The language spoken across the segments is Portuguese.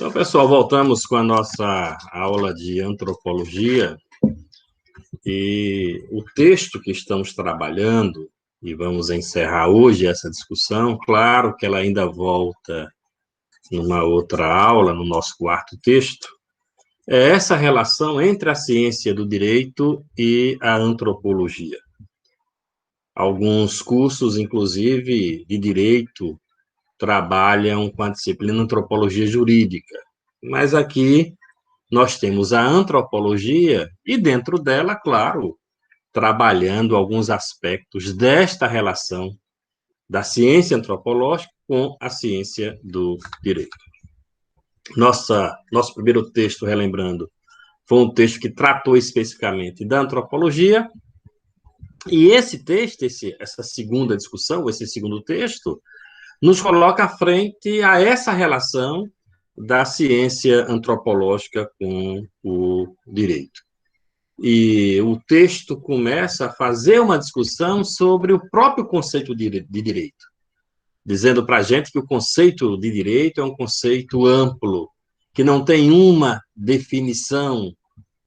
Então, pessoal, voltamos com a nossa aula de antropologia e o texto que estamos trabalhando, e vamos encerrar hoje essa discussão, claro que ela ainda volta numa outra aula, no nosso quarto texto, é essa relação entre a ciência do direito e a antropologia. Alguns cursos, inclusive, de direito, trabalham com a disciplina antropologia jurídica, mas aqui nós temos a antropologia e, dentro dela, claro, trabalhando alguns aspectos desta relação da ciência antropológica com a ciência do direito. Nosso primeiro texto, relembrando, foi um texto que tratou especificamente da antropologia, e esse texto, essa segunda discussão, esse segundo texto, nos coloca à frente a essa relação da ciência antropológica com o direito. E o texto começa a fazer uma discussão sobre o próprio conceito de direito, dizendo para a gente que o conceito de direito é um conceito amplo, que não tem uma definição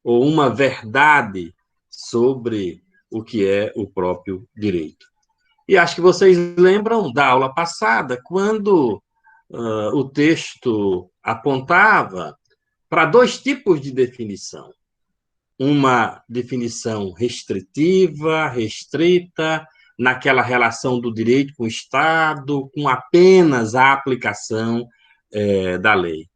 ou uma verdade sobre o que é o próprio direito. E acho que vocês lembram da aula passada, quando o texto apontava para dois tipos de definição. Uma definição restritiva, restrita, naquela relação do direito com o Estado, com apenas a aplicação da lei.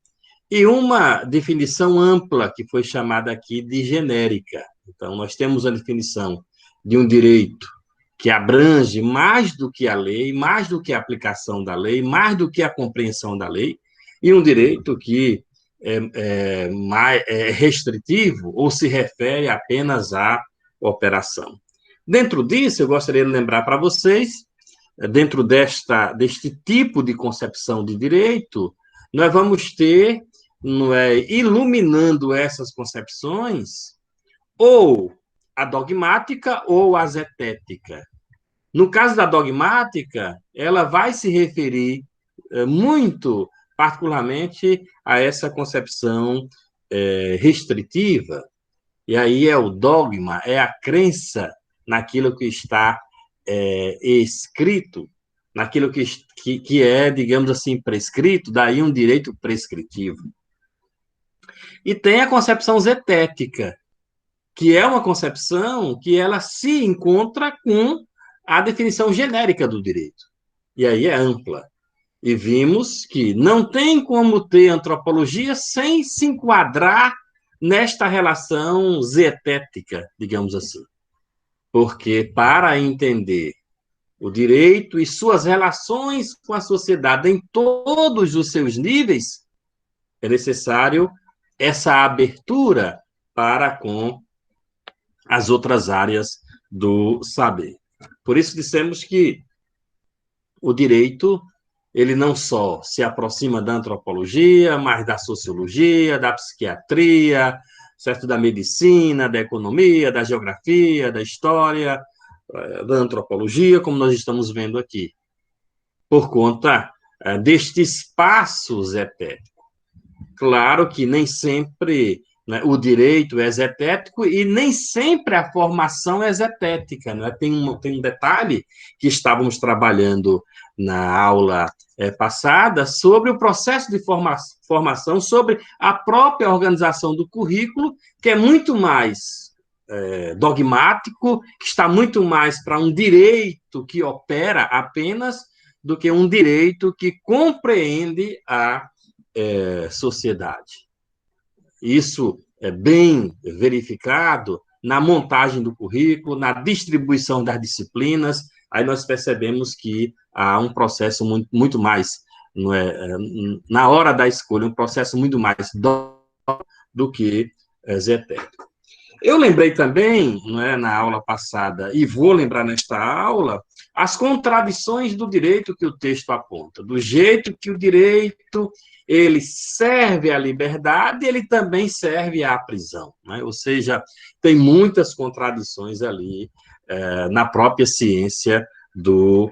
E uma definição ampla, que foi chamada aqui de genérica. Então, nós temos a definição de um direito que abrange mais do que a lei, mais do que a aplicação da lei, mais do que a compreensão da lei, e um direito que é restritivo ou se refere apenas à operação. Dentro disso, eu gostaria de lembrar para vocês, dentro deste tipo de concepção de direito, nós vamos ter, iluminando essas concepções, ou a dogmática ou a zetética. No caso da dogmática, ela vai se referir muito particularmente a essa concepção restritiva, e aí é o dogma, é a crença naquilo que está escrito, naquilo que é, digamos assim, prescrito, daí um direito prescritivo. E tem a concepção zetética, que é uma concepção que ela se encontra com a definição genérica do direito. E aí é ampla. E vimos que não tem como ter antropologia sem se enquadrar nesta relação zetética, digamos assim. Porque para entender o direito e suas relações com a sociedade em todos os seus níveis, é necessário essa abertura para com as outras áreas do saber. Por isso dissemos que o direito, ele não só se aproxima da antropologia, mas da sociologia, da psiquiatria, certo? Da medicina, da economia, da geografia, da história, da antropologia, como nós estamos vendo aqui, por conta deste espaço zetético. Claro que nem sempre o direito é zetético e nem sempre a formação é zetética. Né? Tem um detalhe que estávamos trabalhando na aula passada sobre o processo de formação, sobre a própria organização do currículo, que é muito mais dogmático, que está muito mais para um direito que opera apenas do que um direito que compreende a sociedade. Isso é bem verificado na montagem do currículo, na distribuição das disciplinas. Aí nós percebemos que há um processo muito mais, na hora da escolha, um processo muito mais do que zetético. Eu lembrei também, na aula passada, e vou lembrar nesta aula, as contradições do direito que o texto aponta, do jeito que o direito ele serve à liberdade, ele também serve à prisão. Né? Ou seja, tem muitas contradições ali na própria ciência do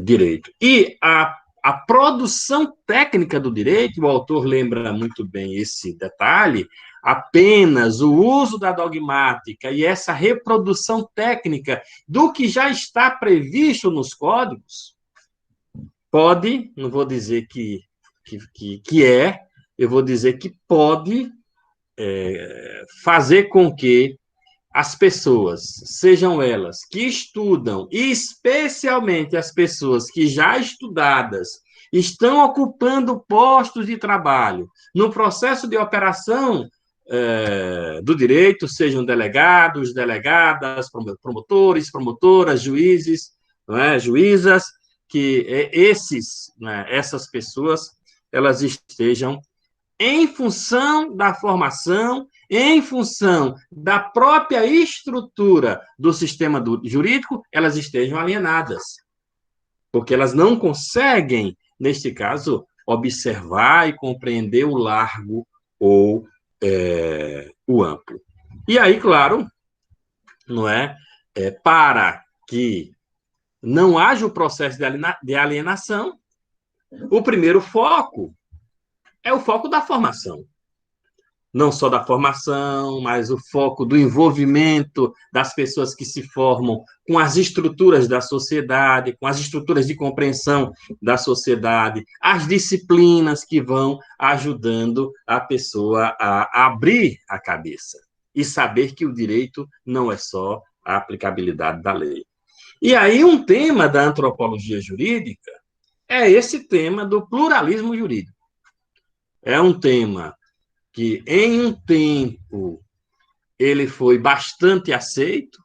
direito. E a a produção técnica do direito, o autor lembra muito bem esse detalhe, apenas o uso da dogmática e essa reprodução técnica do que já está previsto nos códigos, pode, não vou dizer eu vou dizer que pode fazer com que as pessoas, sejam elas que estudam, e especialmente as pessoas que já estudadas, estão ocupando postos de trabalho no processo de operação do direito, sejam delegados, delegadas, promotores, promotoras, juízes, não é? Juízas, que essas pessoas elas estejam em função da formação, em função da própria estrutura do sistema jurídico, elas estejam alienadas, porque elas não conseguem, neste caso, observar e compreender o largo ou o amplo. E aí, claro, não para que não haja o processo de alienação, o primeiro foco é o foco da formação. Não só da formação, mas o foco do envolvimento das pessoas que se formam com as estruturas da sociedade, com as estruturas de compreensão da sociedade, as disciplinas que vão ajudando a pessoa a abrir a cabeça e saber que o direito não é só a aplicabilidade da lei. E aí um tema da antropologia jurídica é esse tema do pluralismo jurídico. É um tema que, em um tempo, ele foi bastante aceito,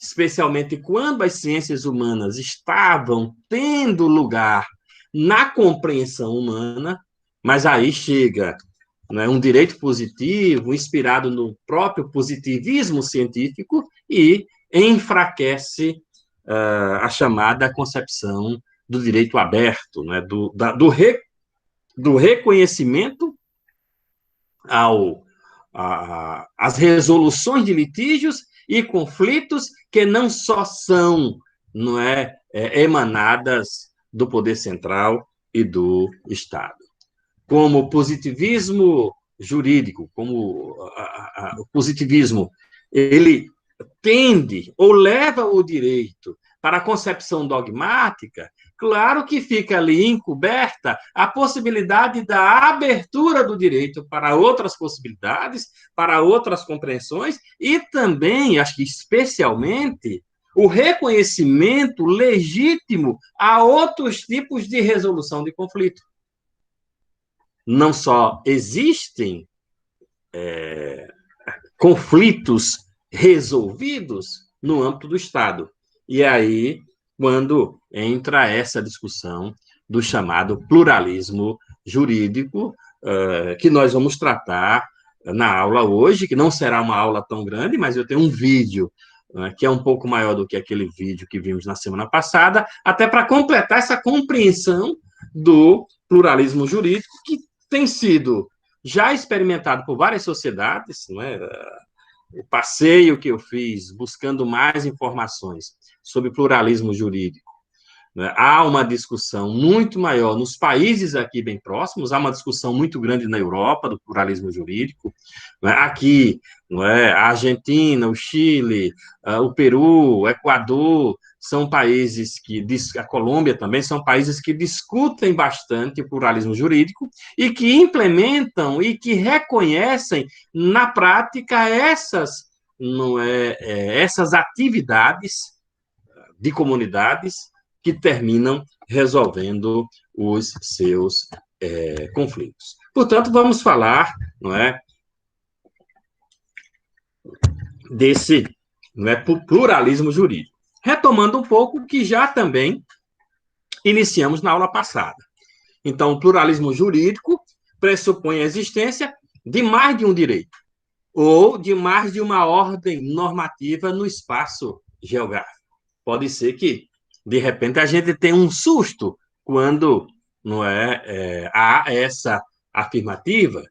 especialmente quando as ciências humanas estavam tendo lugar na compreensão humana, mas aí chega um direito positivo, inspirado no próprio positivismo científico, e enfraquece a chamada concepção do direito aberto, do reconhecimento às resoluções de litígios e conflitos que não só são emanadas do poder central e do Estado. Como o positivismo jurídico, como o positivismo, ele tende ou leva o direito para a concepção dogmática, claro que fica ali encoberta a possibilidade da abertura do direito para outras possibilidades, para outras compreensões, e também, acho que especialmente, o reconhecimento legítimo a outros tipos de resolução de conflito. Não só existem conflitos resolvidos no âmbito do Estado. E aí, quando entra essa discussão do chamado pluralismo jurídico, que nós vamos tratar na aula hoje, que não será uma aula tão grande, mas eu tenho um vídeo que é um pouco maior do que aquele vídeo que vimos na semana passada, até para completar essa compreensão do pluralismo jurídico, que tem sido já experimentado por várias sociedades, o passeio que eu fiz buscando mais informações sobre pluralismo jurídico. Há uma discussão muito maior nos países aqui bem próximos, há uma discussão muito grande na Europa do pluralismo jurídico. Aqui, a Argentina, o Chile, o Peru, o Equador, são países a Colômbia também, são países que discutem bastante o pluralismo jurídico e que implementam e que reconhecem na prática essas atividades de comunidades que terminam resolvendo os seus conflitos. Portanto, vamos falar desse pluralismo jurídico. Retomando um pouco o que já também iniciamos na aula passada. Então, o pluralismo jurídico pressupõe a existência de mais de um direito, ou de mais de uma ordem normativa no espaço geográfico. Pode ser que, de repente, a gente tenha um susto quando há essa afirmativa,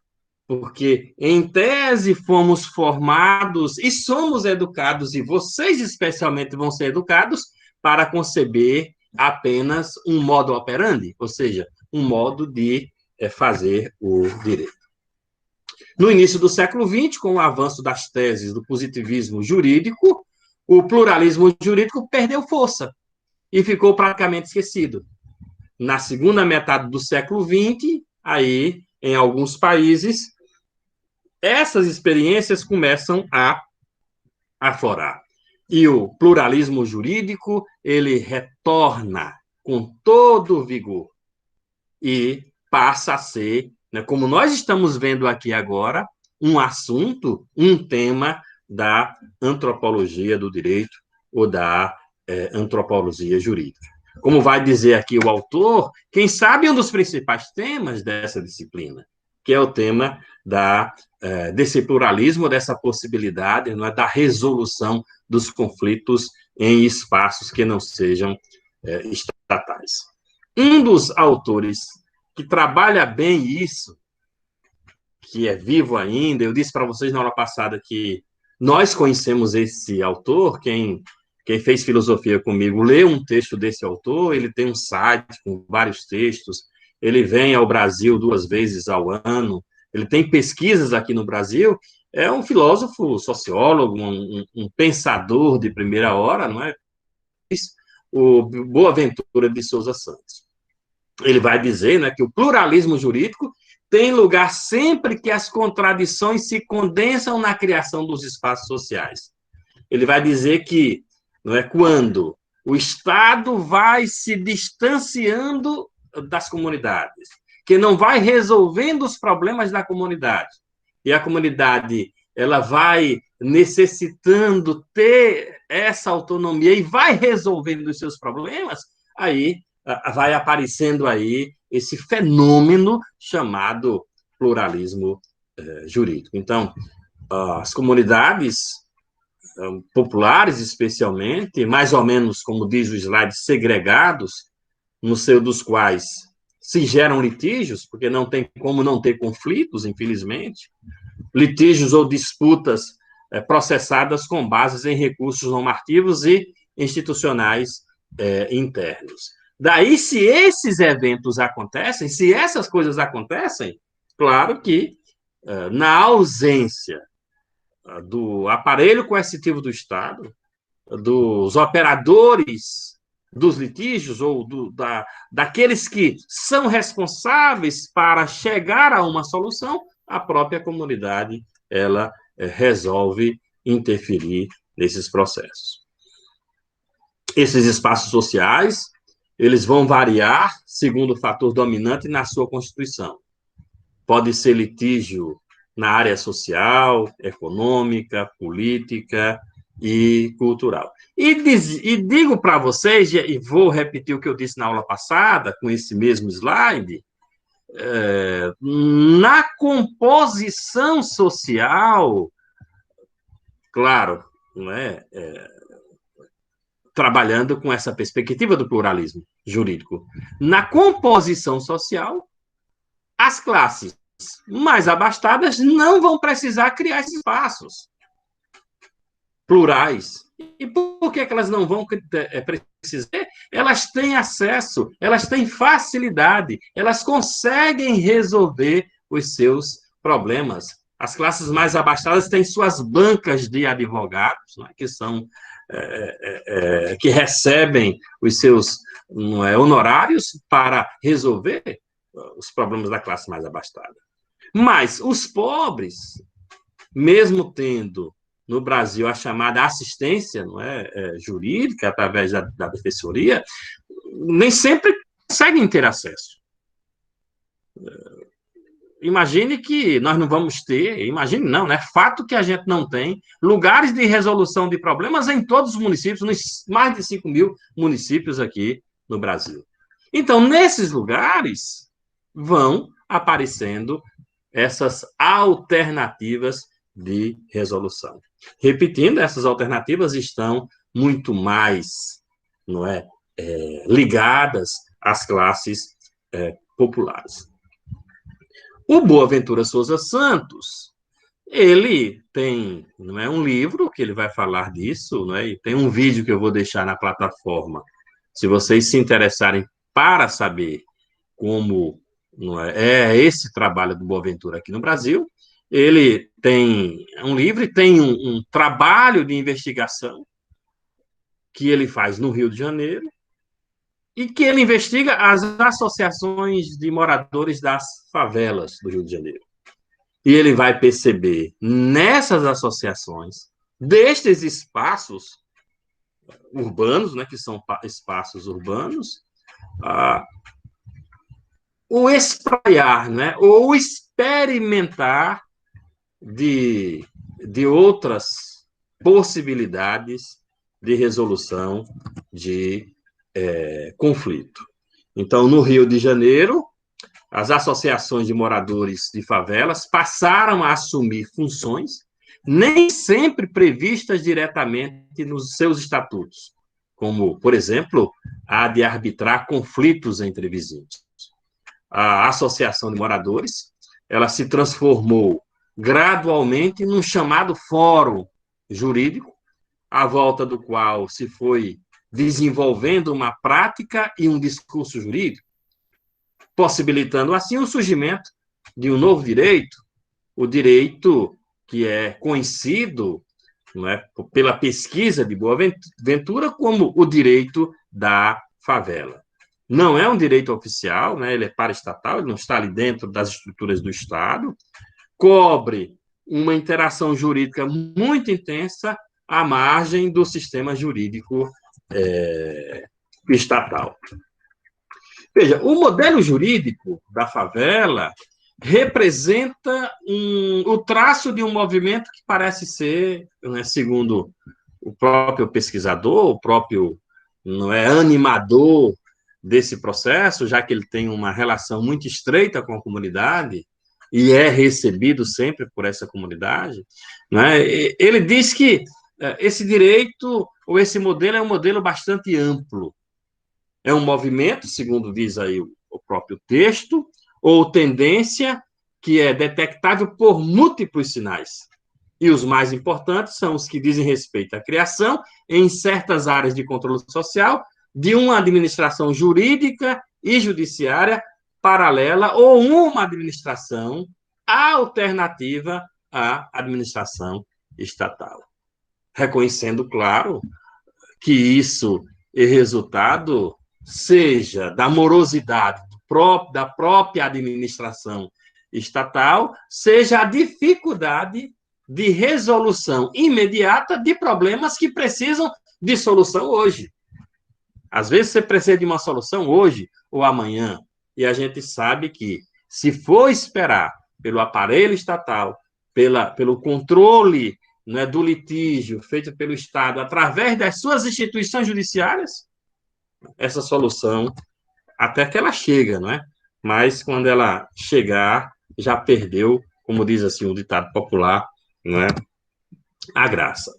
porque, em tese, fomos formados e somos educados, e vocês especialmente vão ser educados para conceber apenas um modo operandi, ou seja, um modo de fazer o direito. No início do século XX, com o avanço das teses do positivismo jurídico, o pluralismo jurídico perdeu força e ficou praticamente esquecido. Na segunda metade do século XX, aí, em alguns países, essas experiências começam a aflorar. E o pluralismo jurídico, ele retorna com todo o vigor e passa a ser, né, como nós estamos vendo aqui agora, um assunto, um tema da antropologia do direito ou da antropologia jurídica. Como vai dizer aqui o autor, quem sabe um dos principais temas dessa disciplina, que é o tema desse pluralismo, dessa possibilidade, não é, da resolução dos conflitos em espaços que não sejam estatais. Um dos autores que trabalha bem isso, que é vivo ainda, eu disse para vocês na aula passada que nós conhecemos esse autor, quem fez filosofia comigo lê um texto desse autor, ele tem um site com vários textos, ele vem ao Brasil 2 vezes ao ano, ele tem pesquisas aqui no Brasil, é um filósofo, sociólogo, um pensador de primeira hora, não é? O Boaventura de Souza Santos. Ele vai dizer, né, que o pluralismo jurídico tem lugar sempre que as contradições se condensam na criação dos espaços sociais. Ele vai dizer que não é quando o Estado vai se distanciando das comunidades, que não vai resolvendo os problemas da comunidade, e a comunidade ela vai necessitando ter essa autonomia e vai resolvendo os seus problemas, aí vai aparecendo aí esse fenômeno chamado pluralismo jurídico. Então, as comunidades populares, especialmente, mais ou menos, como diz o slide, segregados, no seio dos quais se geram litígios, porque não tem como não ter conflitos, infelizmente, litígios ou disputas processadas com bases em recursos normativos e institucionais internos. Daí, se esses eventos acontecem, se essas coisas acontecem, claro que, na ausência do aparelho coercitivo do Estado, dos operadores dos litígios ou daqueles que são responsáveis para chegar a uma solução, a própria comunidade ela resolve interferir nesses processos. Esses espaços sociais, eles vão variar segundo o fator dominante na sua constituição. Pode ser litígio na área social, econômica, política e cultural. E digo para vocês, e vou repetir o que eu disse na aula passada, com esse mesmo slide, na composição social, claro, não é, trabalhando com essa perspectiva do pluralismo jurídico, na composição social, as classes mais abastadas não vão precisar criar esses espaços plurais. E por que elas não vão precisar? Elas têm acesso, elas têm facilidade, elas conseguem resolver os seus problemas. As classes mais abastadas têm suas bancas de advogados, né, que são que recebem os seus honorários para resolver os problemas da classe mais abastada. Mas os pobres, mesmo tendo no Brasil a chamada assistência jurídica, através da defensoria, nem sempre conseguem ter acesso. Imagine que nós não vamos ter, imagine não, né? Fato que a gente não tem lugares de resolução de problemas em todos os municípios, nos mais de 5 mil municípios aqui no Brasil. Então, nesses lugares, vão aparecendo essas alternativas de resolução. Repetindo, essas alternativas estão muito mais ligadas às classes populares. O Boaventura Souza Santos, ele tem um livro que ele vai falar disso, e tem um vídeo que eu vou deixar na plataforma Se vocês se interessarem para saber como não é esse trabalho do Boaventura aqui no Brasil, ele tem um livro e tem um trabalho de investigação que ele faz no Rio de Janeiro e que ele investiga as associações de moradores das favelas do Rio de Janeiro. E ele vai perceber nessas associações, destes espaços urbanos, né, que são espaços urbanos, o espraiar, né, ou experimentar de outras possibilidades de resolução de conflito. Então, no Rio de Janeiro, as associações de moradores de favelas passaram a assumir funções nem sempre previstas diretamente nos seus estatutos, como, por exemplo, a de arbitrar conflitos entre vizinhos. A associação de moradores, ela se transformou gradualmente num chamado fórum jurídico, à volta do qual se foi desenvolvendo uma prática e um discurso jurídico, possibilitando assim o surgimento de um novo direito, o direito que é conhecido, não é, pela pesquisa de Boaventura como o direito da favela. Não é um direito oficial, né, ele é paraestatal, ele não está ali dentro das estruturas do Estado, cobre uma interação jurídica muito intensa à margem do sistema jurídico estatal. Veja, o modelo jurídico da favela representa o traço de um movimento que parece ser, né, segundo o próprio pesquisador, o próprio não é, animador desse processo, já que ele tem uma relação muito estreita com a comunidade e é recebido sempre por essa comunidade, né? Ele diz que esse direito ou esse modelo é um modelo bastante amplo. É um movimento, segundo diz aí o próprio texto, ou tendência que é detectável por múltiplos sinais. E os mais importantes são os que dizem respeito à criação, em certas áreas de controle social, de uma administração jurídica e judiciária paralela ou uma administração alternativa à administração estatal. Reconhecendo, claro, que isso é resultado seja da morosidade da própria administração estatal, seja a dificuldade de resolução imediata de problemas que precisam de solução hoje. Às vezes você precisa de uma solução hoje ou amanhã, e a gente sabe que, se for esperar pelo aparelho estatal, pelo controle, né, do litígio feito pelo Estado através das suas instituições judiciárias, essa solução, até que ela chega, não é? Mas quando ela chegar, já perdeu, como diz assim o ditado popular, não é? A graça.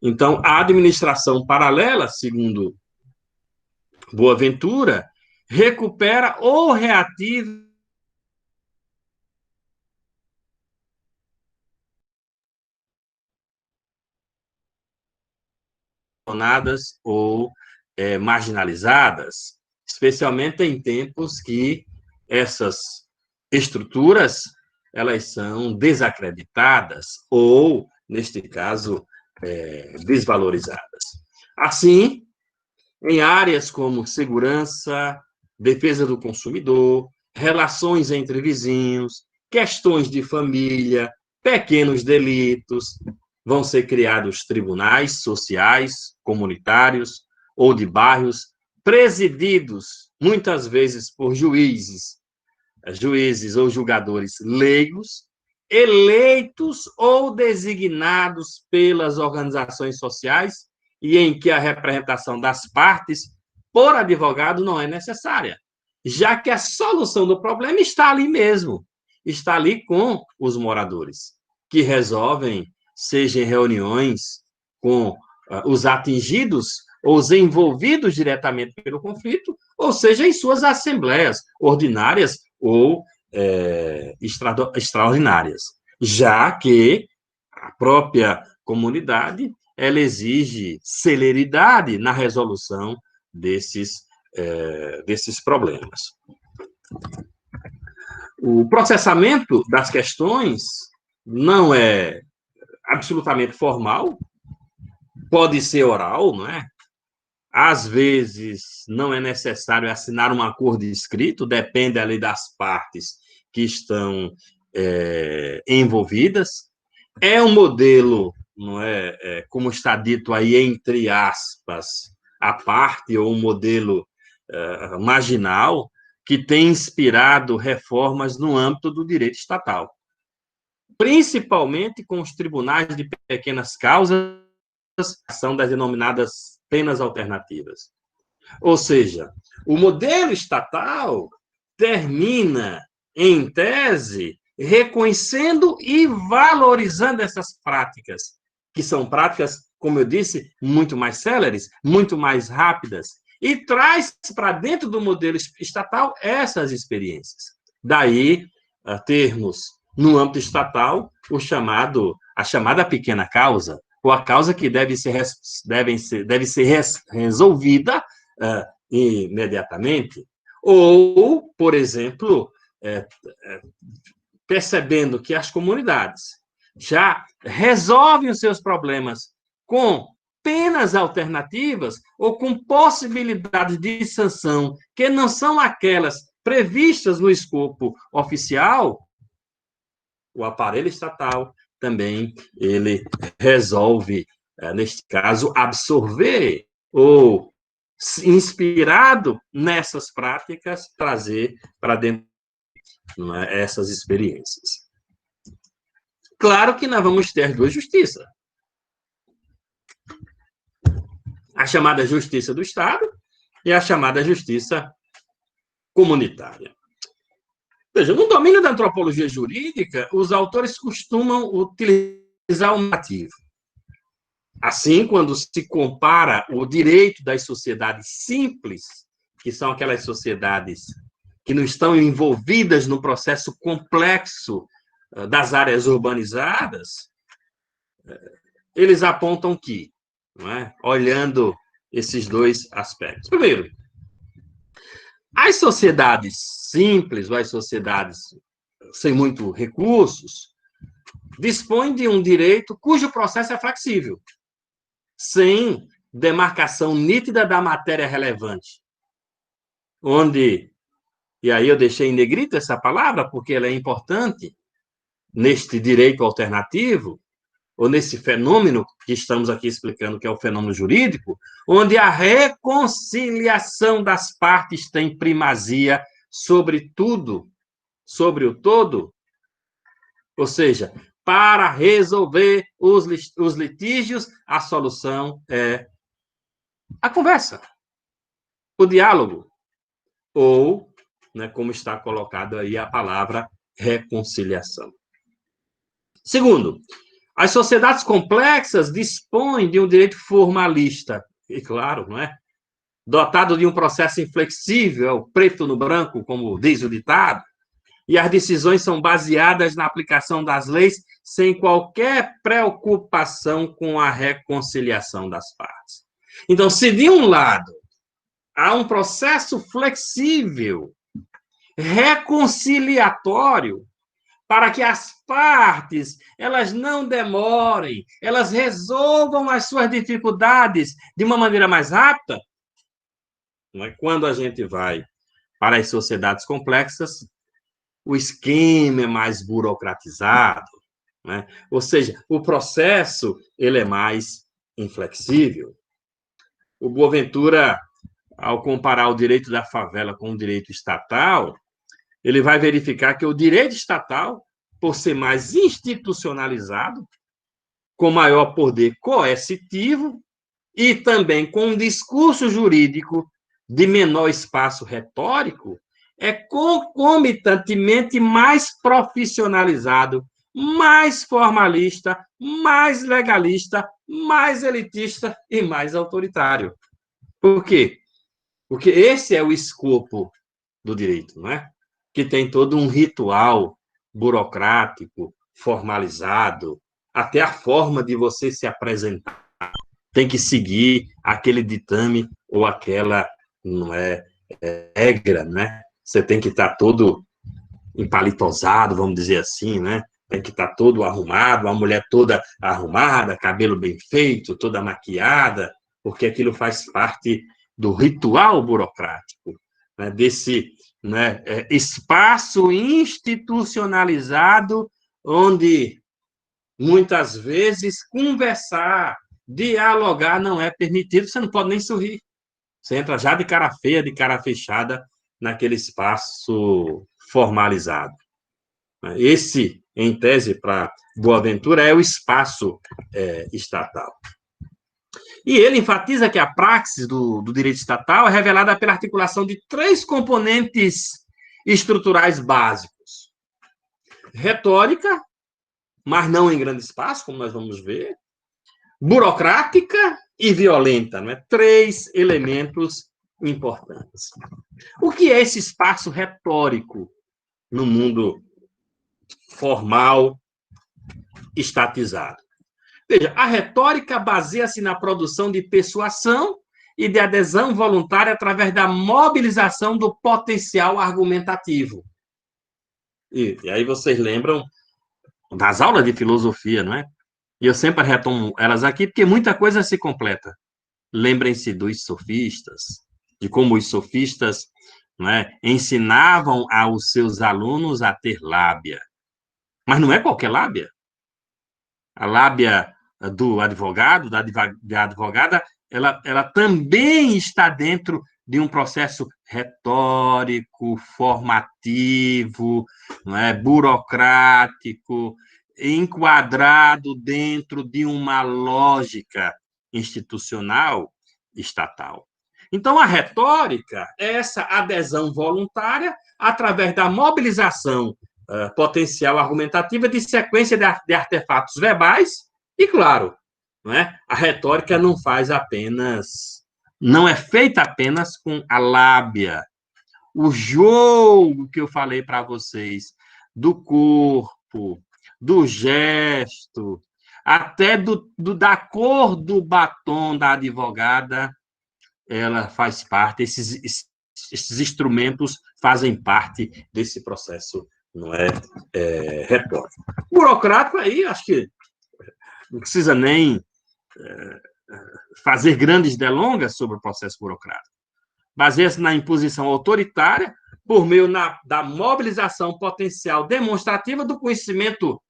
Então, a administração paralela, segundo Boaventura, recupera ou reativa ou marginalizadas, especialmente em tempos que essas estruturas elas são desacreditadas ou, neste caso, desvalorizadas. Assim, em áreas como segurança, defesa do consumidor, relações entre vizinhos, questões de família, pequenos delitos, vão ser criados tribunais sociais, comunitários ou de bairros, presididos muitas vezes por juízes ou julgadores leigos, eleitos ou designados pelas organizações sociais e em que a representação das partes por advogado não é necessária, já que a solução do problema está ali mesmo, está ali com os moradores, que resolvem, seja em reuniões com os atingidos ou os envolvidos diretamente pelo conflito, ou seja, em suas assembleias ordinárias ou extraordinárias, já que a própria comunidade ela exige celeridade na resolução desses problemas. O processamento das questões não é absolutamente formal, pode ser oral, não é? Às vezes, não é necessário assinar um acordo escrito, depende ali das partes que estão envolvidas. É um modelo, não como está dito aí, entre aspas, à parte, ou um modelo marginal, que tem inspirado reformas no âmbito do direito estatal, principalmente com os tribunais de pequenas causas, são das denominadas penas alternativas. Ou seja, o modelo estatal termina, em tese, reconhecendo e valorizando essas práticas, que são práticas, como eu disse, muito mais céleres, muito mais rápidas, e traz para dentro do modelo estatal essas experiências. Daí, termos, no âmbito estatal, a chamada pequena causa, ou a causa que deve ser resolvida imediatamente, ou, por exemplo, percebendo que as comunidades já resolvem os seus problemas com penas alternativas ou com possibilidades de sanção que não são aquelas previstas no escopo oficial, o aparelho estatal também ele resolve, neste caso, absorver ou, inspirado nessas práticas, trazer para dentro essas experiências. Claro que nós vamos ter duas justiças. A chamada justiça do Estado e a chamada justiça comunitária. Veja, no domínio da antropologia jurídica, os autores costumam utilizar o narrativo. Assim, quando se compara o direito das sociedades simples, que são aquelas sociedades que não estão envolvidas no processo complexo das áreas urbanizadas, eles apontam que, olhando esses dois aspectos. Primeiro, as sociedades simples, ou as sociedades sem muito recursos, dispõem de um direito cujo processo é flexível, sem demarcação nítida da matéria relevante, onde, e aí eu deixei em negrito essa palavra, porque ela é importante neste direito alternativo, ou nesse fenômeno que estamos aqui explicando, que é o fenômeno jurídico, onde a reconciliação das partes tem primazia sobre tudo, sobre o todo. Ou seja, para resolver os litígios, a solução é a conversa, o diálogo, ou, como está colocado aí a palavra reconciliação. Segundo, as sociedades complexas dispõem de um direito formalista, e claro, dotado de um processo inflexível, preto no branco, como diz o ditado, e as decisões são baseadas na aplicação das leis sem qualquer preocupação com a reconciliação das partes. Então, se de um lado há um processo flexível, reconciliatório, para que as partes elas não demorem, elas resolvam as suas dificuldades de uma maneira mais rápida, quando a gente vai para as sociedades complexas, o esquema é mais burocratizado, ou seja, o processo ele é mais inflexível. O Boaventura, ao comparar o direito da favela com o direito estatal, ele vai verificar que o direito estatal, por ser mais institucionalizado, com maior poder coercitivo e também com um discurso jurídico de menor espaço retórico, é concomitantemente mais profissionalizado, mais formalista, mais legalista, mais elitista e mais autoritário. Por quê? Porque esse é o escopo do direito, que tem todo um ritual burocrático, formalizado, até a forma de você se apresentar tem que seguir aquele ditame ou aquela, não é, regra, né? Você tem que estar todo empalitosado, vamos dizer assim, né? Tem que estar todo arrumado, a mulher toda arrumada, cabelo bem feito, toda maquiada, porque aquilo faz parte do ritual burocrático, né? Desse, né, espaço institucionalizado onde muitas vezes conversar, dialogar não é permitido, você não pode nem sorrir. Você entra já de cara feia, de cara fechada, naquele espaço formalizado. Esse, em tese, para Boaventura, é o espaço estatal. E ele enfatiza que a praxis do direito estatal é revelada pela articulação de 3 componentes estruturais básicos: retórica, mas não em grande espaço, como nós vamos ver, burocrática e violenta, não é? 3 elementos importantes. O que é esse espaço retórico no mundo formal, estatizado? Veja, a retórica baseia-se na produção de persuasão e de adesão voluntária através da mobilização do potencial argumentativo. E aí vocês lembram das aulas de filosofia, não é? E eu sempre retomo elas aqui, porque muita coisa se completa. Lembrem-se dos sofistas, de como os sofistas, não é, ensinavam aos seus alunos a ter lábia. Mas não é qualquer lábia. A lábia do advogado, da advogada, ela também está dentro de um processo retórico, formativo, não é, burocrático, enquadrado dentro de uma lógica institucional estatal. Então, a retórica é essa adesão voluntária através da mobilização potencial argumentativa de sequência de artefatos verbais e, claro, não é? A retórica não faz apenas, não é feita apenas com a lábia. O jogo que eu falei para vocês do corpo, do gesto, até da cor do batom da advogada, ela faz parte, esses instrumentos fazem parte desse processo, não é, retórico. Burocrático, aí, acho que não precisa nem fazer grandes delongas sobre o processo burocrático. Baseia-se na imposição autoritária por meio da mobilização potencial demonstrativa do conhecimento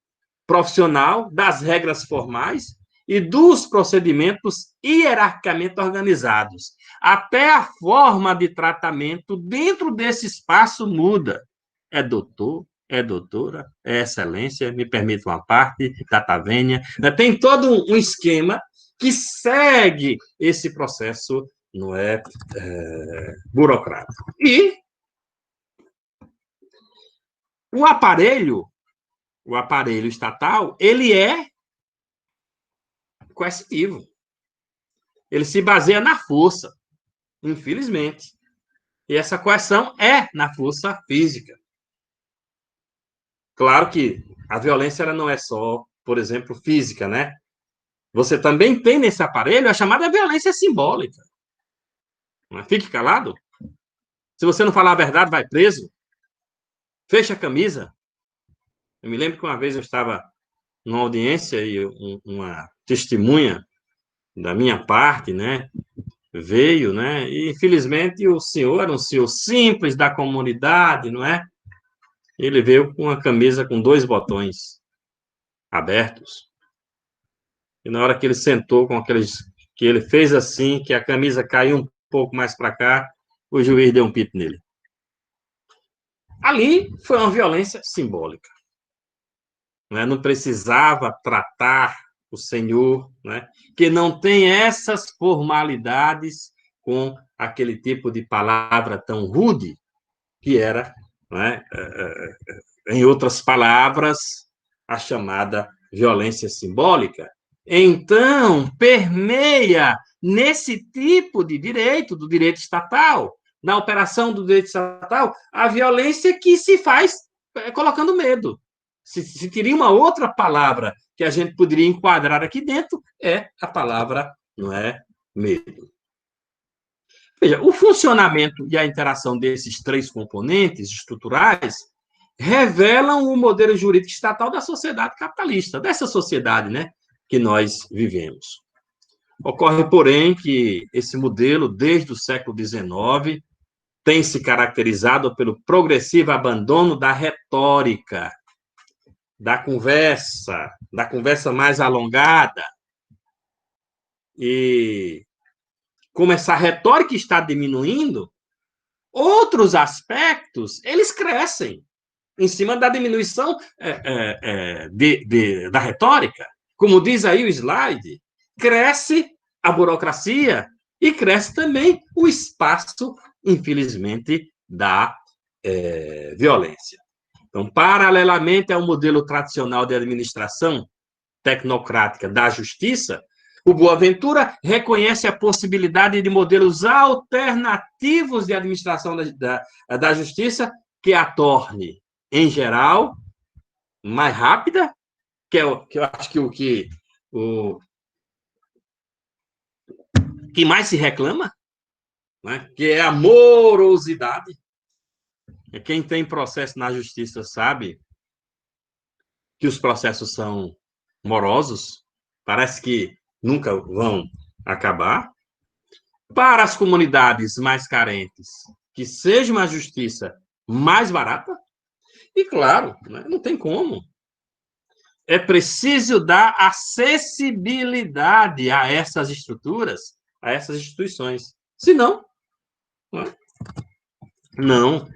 profissional, das regras formais e dos procedimentos hierarquicamente organizados. Até a forma de tratamento dentro desse espaço muda. É doutor, é doutora, é excelência, me permite uma parte, data vênia. Tem todo um esquema que segue esse processo, não é, burocrático. E o aparelho estatal, ele é coercitivo. Ele se baseia na força, infelizmente. E essa coerção é na força física. Claro que a violência ela não é só, por exemplo, física, né? Você também tem nesse aparelho a chamada violência simbólica. Não é? Fique calado. Se você não falar a verdade, vai preso. Fecha a camisa. Eu me lembro que uma vez eu estava numa audiência e uma testemunha da minha parte, né, veio, né, e infelizmente o senhor era um senhor simples da comunidade, não é? Ele veio com uma camisa com 2 botões abertos. E na hora que ele sentou com aqueles, que ele fez assim, que a camisa caiu um pouco mais para cá, o juiz deu um pito nele. Ali foi uma violência simbólica. Não precisava tratar o senhor, né, que não tem essas formalidades com aquele tipo de palavra tão rude, que era, né, em outras palavras, a chamada violência simbólica. Então, permeia nesse tipo de direito, do direito estatal, na operação do direito estatal, a violência que se faz colocando medo. Se teria uma outra palavra que a gente poderia enquadrar aqui dentro, é a palavra, não é, medo. Veja, o funcionamento e a interação desses três componentes estruturais revelam o modelo jurídico estatal da sociedade capitalista, dessa sociedade, né, que nós vivemos. Ocorre, porém, que esse modelo, desde o século XIX, tem se caracterizado pelo progressivo abandono da retórica, da conversa mais alongada. E como essa retórica está diminuindo, outros aspectos, eles crescem em cima da diminuição da retórica. Como diz aí o slide, cresce a burocracia e cresce também o espaço, infelizmente, da violência. Então, paralelamente ao modelo tradicional de administração tecnocrática da justiça, o Boaventura reconhece a possibilidade de modelos alternativos de administração da justiça que a torne, em geral, mais rápida, que eu acho que o que mais se reclama, né? Que é a morosidade. Quem tem processo na justiça sabe que os processos são morosos, parece que nunca vão acabar. Para as comunidades mais carentes, que seja uma justiça mais barata, e claro, não tem como. É preciso dar acessibilidade a essas estruturas, a essas instituições. Senão, não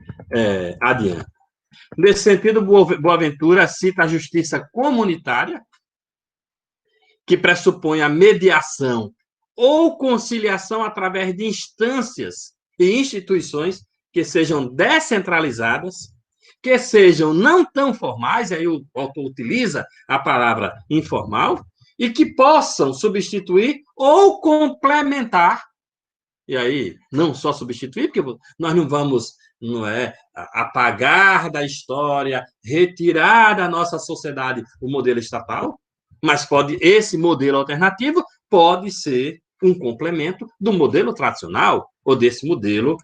adianta. Nesse sentido, Boaventura cita a justiça comunitária, que pressupõe a mediação ou conciliação através de instâncias e instituições que sejam descentralizadas, que sejam não tão formais, aí o autor utiliza a palavra informal, e que possam substituir ou complementar, e aí não só substituir, porque nós não vamos apagar da história, retirar da nossa sociedade o modelo estatal, mas esse modelo alternativo pode ser um complemento do modelo tradicional ou desse modelo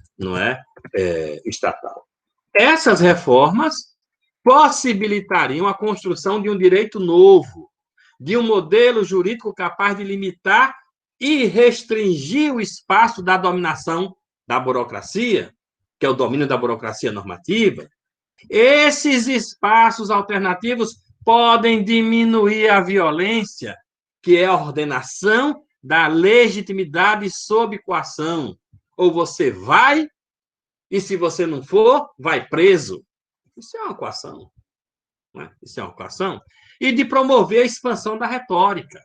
estatal. Essas reformas possibilitariam a construção de um direito novo, de um modelo jurídico capaz de limitar e restringir o espaço da dominação da burocracia, que é o domínio da burocracia normativa. Esses espaços alternativos podem diminuir a violência, que é a ordenação da legitimidade sob coação. Ou você vai, e se você não for, vai preso. Isso é uma coação. Isso é uma coação. E de promover a expansão da retórica.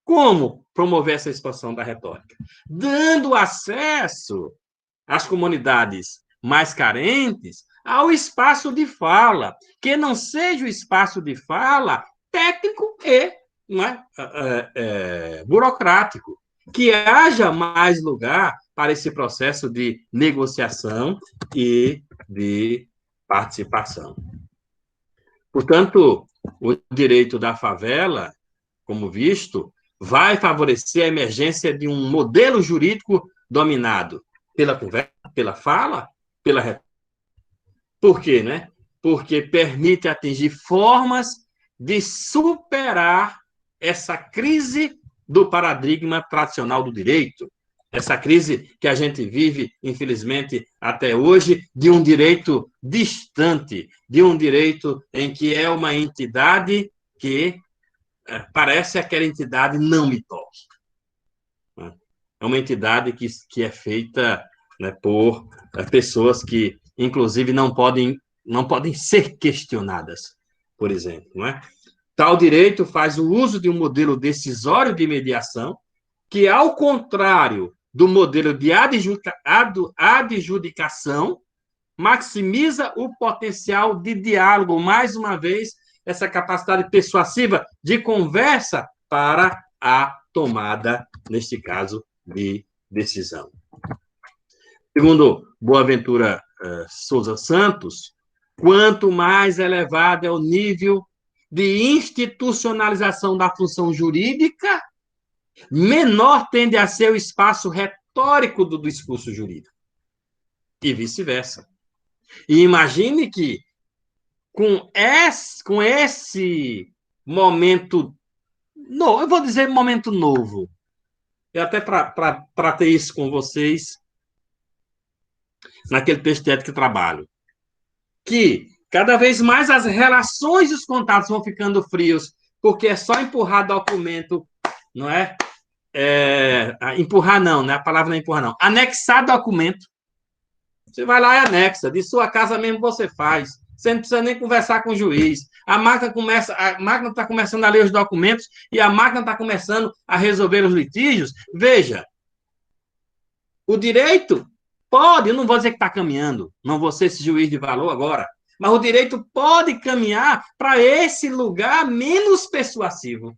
Como promover essa expansão da retórica? Dando acesso às comunidades mais carentes ao espaço de fala, que não seja o espaço de fala técnico e burocrático, que haja mais lugar para esse processo de negociação e de participação. Portanto, o direito da favela, como visto, vai favorecer a emergência de um modelo jurídico dominado pela conversa, pela fala, pela retórica. Por quê, né? Porque permite atingir formas de superar essa crise do paradigma tradicional do direito, essa crise que a gente vive, infelizmente, até hoje, de um direito distante, de um direito em que é uma entidade que parece aquela entidade não me toque. É uma entidade que é feita por pessoas que, inclusive, não podem ser questionadas, por exemplo. Tal direito faz o uso de um modelo decisório de mediação que, ao contrário do modelo de adjudicação, maximiza o potencial de diálogo, mais uma vez, essa capacidade persuasiva de conversa para a tomada, neste caso, de decisão. Segundo Boaventura Souza Santos, quanto mais elevado é o nível de institucionalização da função jurídica, menor tende a ser o espaço retórico do discurso jurídico, e vice-versa. E imagine que, com esse momento, eu vou dizer momento novo, e até para ter isso com vocês, naquele texto de ética que trabalho, que cada vez mais as relações e os contatos vão ficando frios, porque é só empurrar documento, não é? Empurrar não, né? A palavra não é empurrar, não. Anexar documento. Você vai lá e anexa. De sua casa mesmo você faz. Você não precisa nem conversar com o juiz. A máquina está começando a ler os documentos e a máquina está começando a resolver os litígios. Veja, o direito pode, eu não vou dizer que está caminhando, não vou ser esse juiz de valor agora, mas o direito pode caminhar para esse lugar menos persuasivo.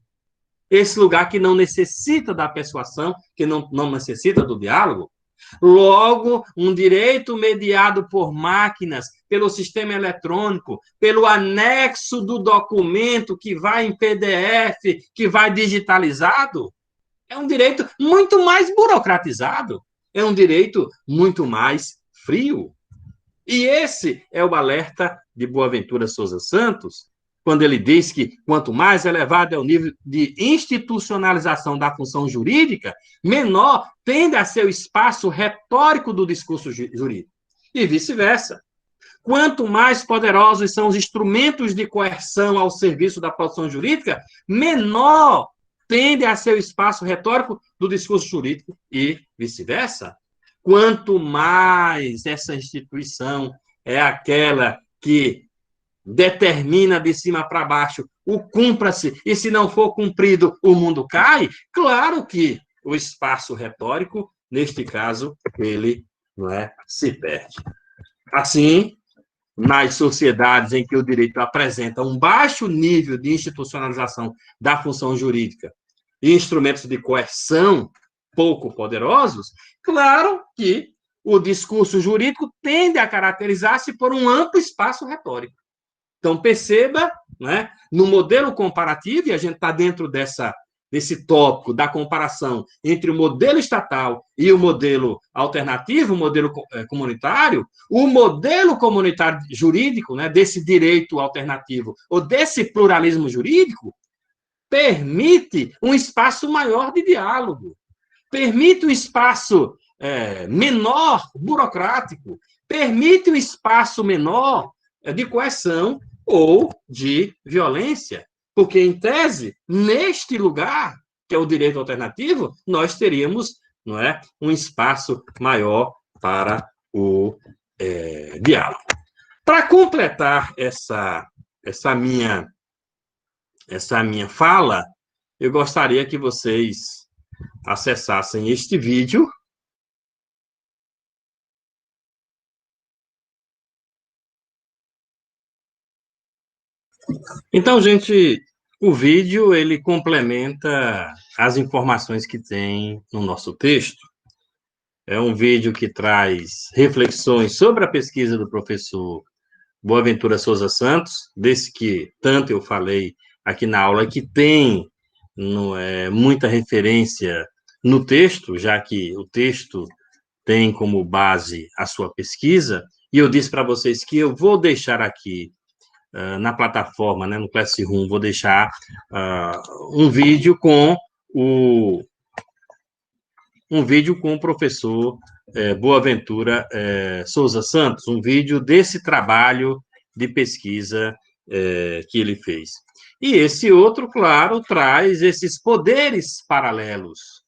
Esse lugar que não necessita da persuasão, que não necessita do diálogo. Logo, um direito mediado por máquinas, pelo sistema eletrônico, pelo anexo do documento que vai em PDF, que vai digitalizado, é um direito muito mais burocratizado, é um direito muito mais frio. E esse é o alerta de Boaventura Souza Santos, quando ele diz que quanto mais elevado é o nível de institucionalização da função jurídica, menor tende a ser o espaço retórico do discurso jurídico. E vice-versa. Quanto mais poderosos são os instrumentos de coerção ao serviço da produção jurídica, menor tende a ser o espaço retórico do discurso jurídico e vice-versa. Quanto mais essa instituição é aquela que determina de cima para baixo o cumpra-se, e se não for cumprido, o mundo cai, claro que o espaço retórico, neste caso, ele se perde. Assim, nas sociedades em que o direito apresenta um baixo nível de institucionalização da função jurídica e instrumentos de coerção pouco poderosos, claro que o discurso jurídico tende a caracterizar-se por um amplo espaço retórico. Então, perceba, né, no modelo comparativo, e a gente está dentro desse tópico da comparação entre o modelo estatal e o modelo alternativo, o modelo comunitário, o modelo comunitário jurídico, né, desse direito alternativo, ou desse pluralismo jurídico, permite um espaço maior de diálogo, permite um espaço menor burocrático, permite um espaço menor de coerção ou de violência. Porque, em tese, neste lugar, que é o direito alternativo, nós teríamos um espaço maior para o diálogo. Para completar essa minha fala, eu gostaria que vocês acessassem este vídeo. Então, gente, o vídeo ele complementa as informações que tem no nosso texto. É um vídeo que traz reflexões sobre a pesquisa do professor Boaventura Souza Santos, desse que tanto eu falei aqui na aula, que tem muita referência no texto, já que o texto tem como base a sua pesquisa, e eu disse para vocês que eu vou deixar aqui na plataforma, no Classroom, vou deixar um vídeo com o professor Boaventura Souza Santos, um vídeo desse trabalho de pesquisa que ele fez. E esse outro, claro, traz esses poderes paralelos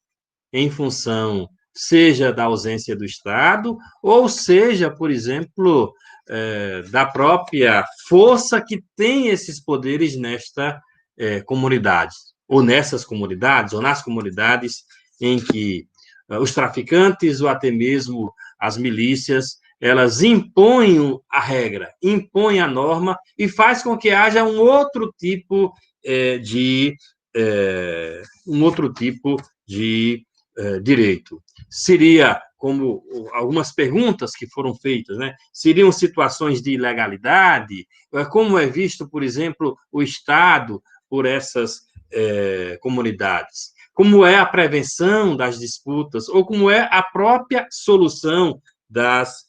em função, seja da ausência do Estado, ou seja, por exemplo, da própria força que tem esses poderes nesta comunidade, ou nessas comunidades, ou nas comunidades em que os traficantes, ou até mesmo as milícias, elas impõem a regra, impõem a norma, e faz com que haja um outro tipo de direito. Seria, como algumas perguntas que foram feitas, seriam situações de ilegalidade? Como é visto, por exemplo, o Estado por essas comunidades? como é a prevenção das disputas, ou como é a própria solução das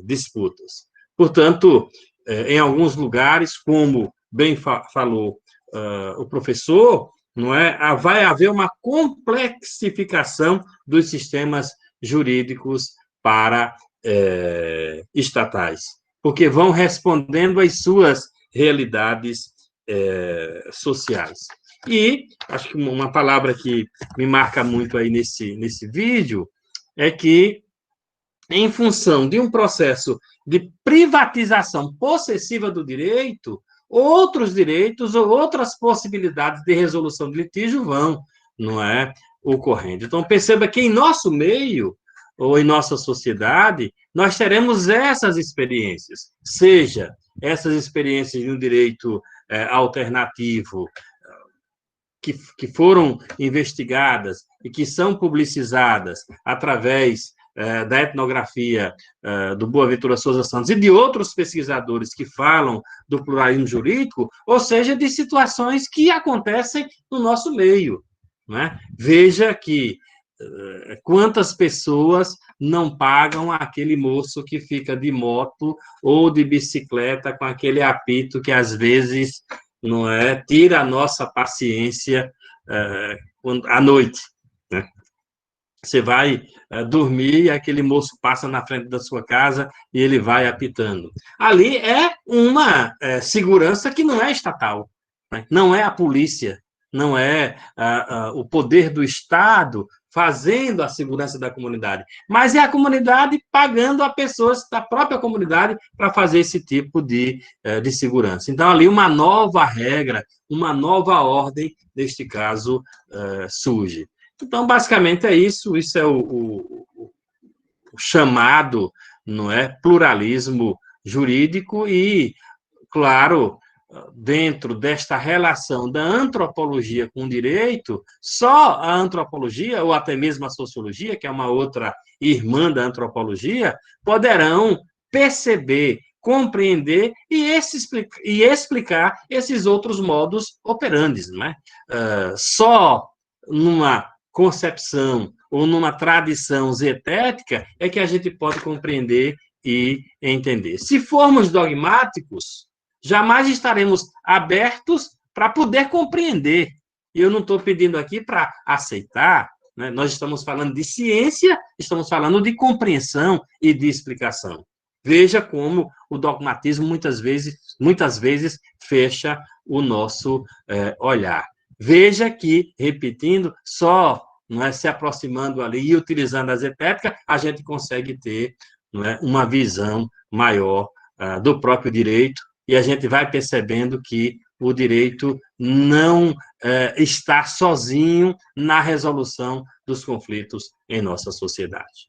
disputas. Portanto, em alguns lugares, como bem falou o professor, não é? Vai haver uma complexificação dos sistemas jurídicos para estatais, porque vão respondendo às suas realidades sociais. E acho que uma palavra que me marca muito aí nesse vídeo é que, em função de um processo de privatização possessiva do direito, outros direitos ou outras possibilidades de resolução de litígio vão, não é, ocorrendo. Então, perceba que em nosso meio, ou em nossa sociedade, nós teremos essas experiências, seja essas experiências de um direito alternativo, que foram investigadas e que são publicizadas através da etnografia do Boaventura Souza Santos e de outros pesquisadores que falam do pluralismo jurídico, ou seja, de situações que acontecem no nosso meio. Né? Veja que quantas pessoas não pagam aquele moço que fica de moto ou de bicicleta com aquele apito que, às vezes, não é, tira a nossa paciência à noite, né? Você vai dormir e aquele moço passa na frente da sua casa e ele vai apitando. Ali é uma segurança que não é estatal, né? Não é a polícia, não é o poder do Estado fazendo a segurança da comunidade, mas é a comunidade pagando a pessoas da própria comunidade para fazer esse tipo de segurança. Então, ali uma nova regra, uma nova ordem, neste caso, surge. Então, basicamente, é isso. Isso é o chamado, não é, pluralismo jurídico e, claro, dentro desta relação da antropologia com o direito, só a antropologia, ou até mesmo a sociologia, que é uma outra irmã da antropologia, poderão perceber, compreender e explicar esses outros modus operandi, não é? Só numa concepção ou numa tradição zetética é que a gente pode compreender e entender. Se formos dogmáticos, jamais estaremos abertos para poder compreender. E eu não estou pedindo aqui para aceitar, né? Nós estamos falando de ciência, estamos falando de compreensão e de explicação. Veja como o dogmatismo muitas vezes fecha o nosso olhar. Veja que, repetindo, só não é, se aproximando ali e utilizando a zetética, a gente consegue ter, não é, uma visão maior do próprio direito, e a gente vai percebendo que o direito não está sozinho na resolução dos conflitos em nossa sociedade.